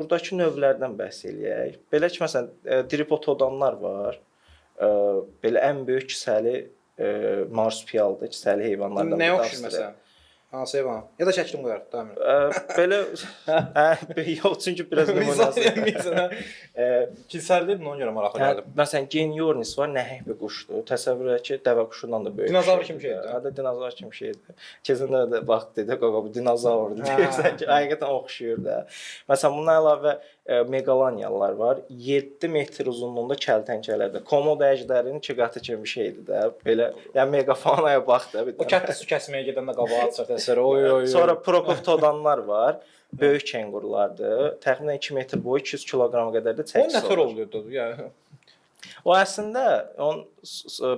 Buradakı növlərdən bəhs eləyək. Belə ki, məsələn, tripotodonlar var. Belə ən böyük kisəli marsupialdır, kisəli heyvanlardan biri. Nəyə oxşur məsələn? Hansı heyvan? Ya da şəklini qoyarıq, davam et. Belə yox, çünki biraz nümunəsi. Kilsəlidir, ona görə maraqlı gəldi. Məsələn, Genyornis var, nəhəng bir quşdur. Təsəvvür et ki, dəvə quşundan da böyük. Dinozavr kimi şeydir. Hə, dinozavr kimi şeydir. Keçəndə də vaxt dedi, qoqa bu dinozavrdur deyirsən ki, həqiqətən oxşuyur da. Məsələn, bundan əlavə megalaniyalar var. 7 metr uzunluğunda kəltənkələrdir. Komodo əjdərinin 2 qatı kimi bir şeydir də. Belə, yəni megafaunaya bax da bir də. O kətdə su kəsməyə gedəndə qabağa atır təsəvvür. Oy. Sonra prokoptodonlar var. Böyük kenqurulardır. Təxminən 2 metr boyu, 200 kiloqrama qədər də çəkisi olur. O nə tür oluyordu? Yəni o əslində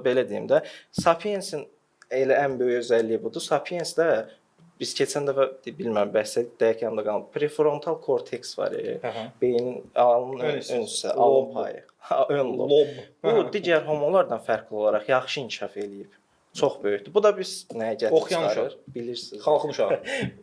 belə deyim də, Sapiensin elə ən böyük özəlliyi budur. Sapiensdə biz keçən dəfə bilmirəm bəhs etdik, dəqiq yanında qaldı. Prefrontal korteks var. Beynin alnın ön hissəsi, alın payı. Ön lob. Bu digər homolardan fərqli olaraq yaxşı inkişaf eləyib. Çox böyükdür. Bu da biz nəyə gətirib çıxarır? Bilirsiniz. Xalqın uşağı.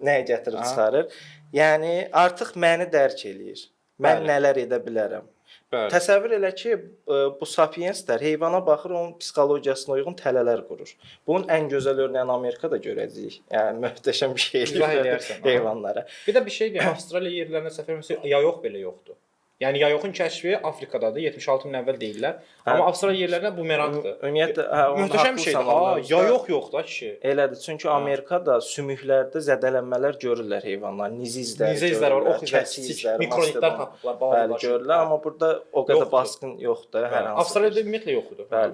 Nəyə gətirib çıxarır? Yəni artıq məni dərk eləyir. Mən nələr edə bilərəm. Bəli. Təsəvvür elə ki, bu sapienslər heyvana baxır, onun psixologiyasına uyğun tələlər qurur. Bunun ən gözəl örnəyini Amerikada görəcəyik. Yəni möhtəşəm bir şeydir heyvanlara. Bir də bir şey deyim, Avstraliya yerlərində səfər məsələn yayoq belə yoxdur. Yəni yayoxun kəşfi Afrikadadır, 76 min əvvəl deyirlər. Amma Avstraliya yerlərində bu merakdır. Ümumiyyətlə, möhtəşəm bir şeydir. Yayoq yoxdur da kişi. Elədir, çünki Amerikada sümüklərdə zədələnmələr görürlər heyvanlar, nizi izləri. Nizi izləri var, ox izləri, mikronitlər tapıblar, bəli, görürlər, amma burada o qədər baskın yoxdur hər hansı. Avstraliyada ümumiyyətlə yoxdur. Bəli.